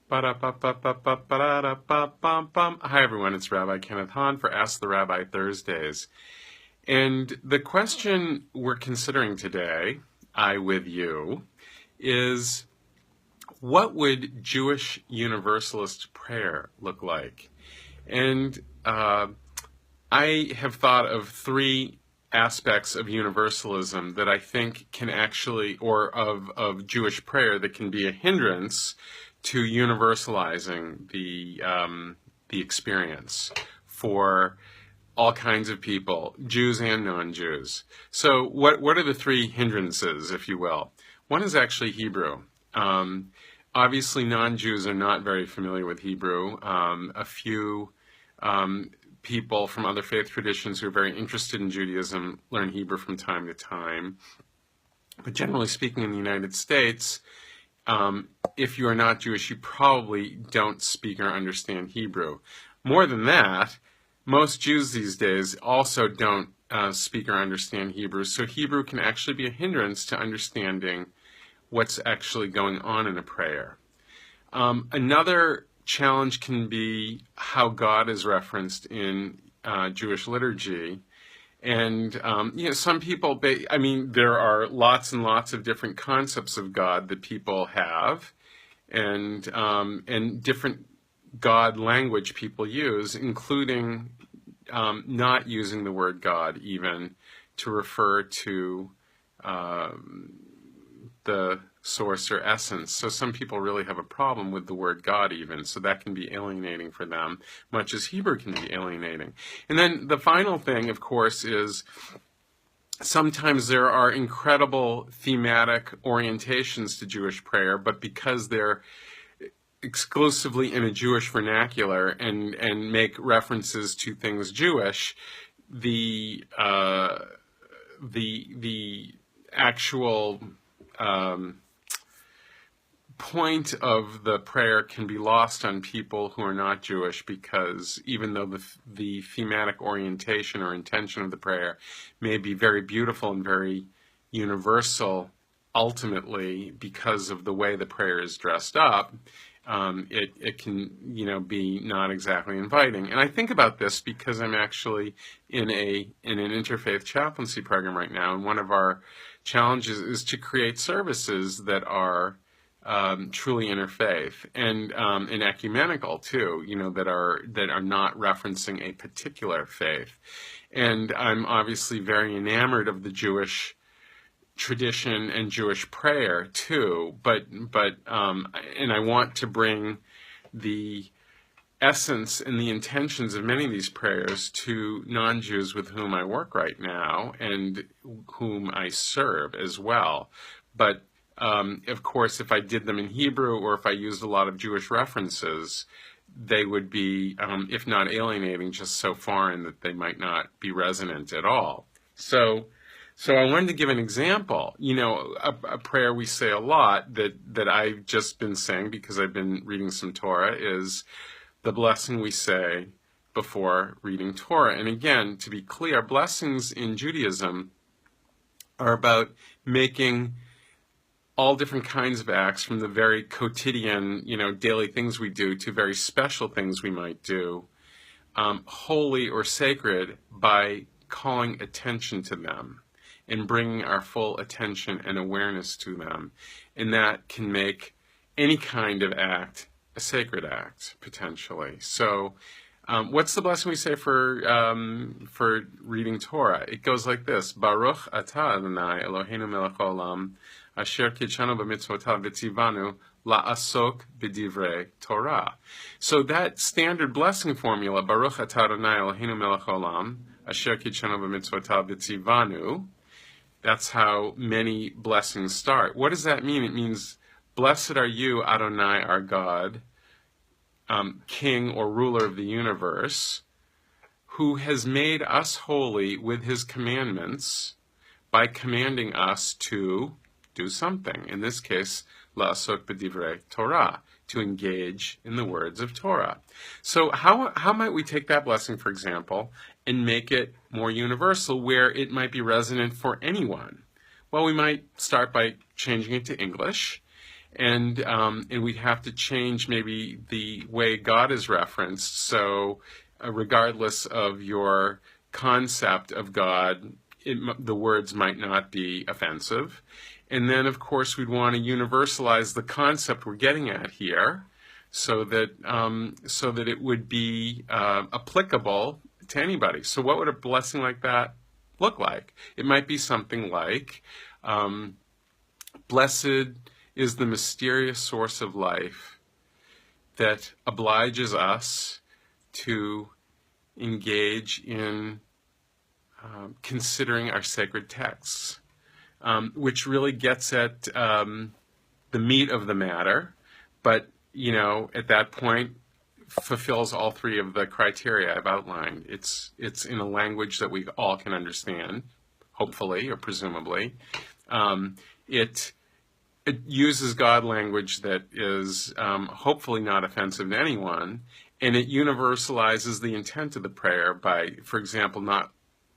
Ba-da-ba-ba-ba-ba-ba-da-ba-bum-bum. Hi everyone, it's Rabbi Kenneth Hahn for Ask the Rabbi Thursdays. And the question we're considering today, I with you, is what would Jewish Universalist prayer look like? And I have thought of three aspects of universalism that I think can actually, or of Jewish prayer that can be a hindrance to universalizing the experience for all kinds of people, Jews and non-Jews. So what are the three hindrances, if you will? One is actually Hebrew. Obviously, non-Jews are not very familiar with Hebrew. A few people from other faith traditions who are very interested in Judaism learn Hebrew from time to time. But generally speaking, in the United States, if you are not Jewish, you probably don't speak or understand Hebrew. More than that, most Jews these days also don't speak or understand Hebrew, so Hebrew can actually be a hindrance to understanding what's actually going on in a prayer. Another challenge can be how God is referenced in Jewish liturgy. And, some people, there are lots and lots of different concepts of God that people have, and different God language people use, including not using the word God even to refer to the source or essence. So some people really have a problem with the word God even, so that can be alienating for them, much as Hebrew can be alienating. And then the final thing, of course, is sometimes there are incredible thematic orientations to Jewish prayer, but because they're exclusively in a Jewish vernacular and make references to things Jewish, the actual point of the prayer can be lost on people who are not Jewish, because even though the thematic orientation or intention of the prayer may be very beautiful and very universal, ultimately, because of the way the prayer is dressed up, it can, be not exactly inviting. And I think about this because I'm actually in an interfaith chaplaincy program right now, and one of our challenges is to create services that are truly interfaith and ecumenical too, that are not referencing a particular faith. And I'm obviously very enamored of the Jewish tradition and Jewish prayer too, but and I want to bring the essence and the intentions of many of these prayers to non-Jews with whom I work right now and whom I serve as well. But of course, if I did them in Hebrew or if I used a lot of Jewish references, they would be, if not alienating, just so foreign that they might not be resonant at all. So I wanted to give an example. A prayer we say a lot that I've just been saying because I've been reading some Torah is the blessing we say before reading Torah. And again, to be clear, blessings in Judaism are about making all different kinds of acts, from the very quotidian, daily things we do to very special things we might do, holy or sacred by calling attention to them and bringing our full attention and awareness to them. And that can make any kind of act a sacred act, potentially. So what's the blessing we say for reading Torah? It goes like this: Baruch atah Adonai Eloheinu melech haolam, asher kidshanu b'mitzvotav v'tzivanu la'asok b'divrei Torah. So that standard blessing formula, Baruch atah Adonai Eloheinu melech haolam, asher kidshanu b'mitzvotav v'tzivanu, that's how many blessings start. What does that mean? It means, blessed are you, Adonai, our God, King or ruler of the universe, who has made us holy with his commandments by commanding us to do something. In this case, la'asok b'divrei Torah, to engage in the words of Torah. So how might we take that blessing, for example, and make it more universal, where it might be resonant for anyone? Well, we might start by changing it to English, and we'd have to change maybe the way God is referenced. So, regardless of your concept of God, the words might not be offensive. And then, of course, we'd want to universalize the concept we're getting at here, so that it would be applicable to anybody. So, what would a blessing like that look like? It might be something like, "Blessed is the mysterious source of life that obliges us to engage in considering our sacred texts," which really gets at the meat of the matter, but, at that point fulfills all three of the criteria I've outlined. It's in a language that we all can understand, hopefully or presumably. It uses God language that is hopefully not offensive to anyone, and it universalizes the intent of the prayer by, for example, not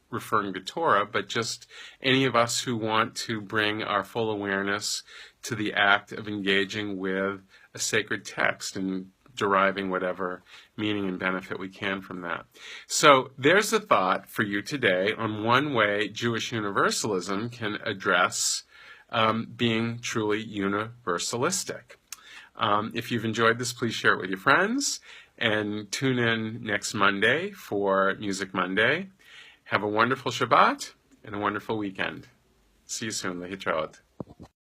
referring to Torah, but just any of us who want to bring our full awareness to the act of engaging with a sacred text and deriving whatever meaning and benefit we can from that. So there's a thought for you today on one way Jewish Universalism can address being truly universalistic. If you've enjoyed this, please share it with your friends, and tune in next Monday for Music Monday. Have a wonderful Shabbat and a wonderful weekend. See you soon. Lehitraot.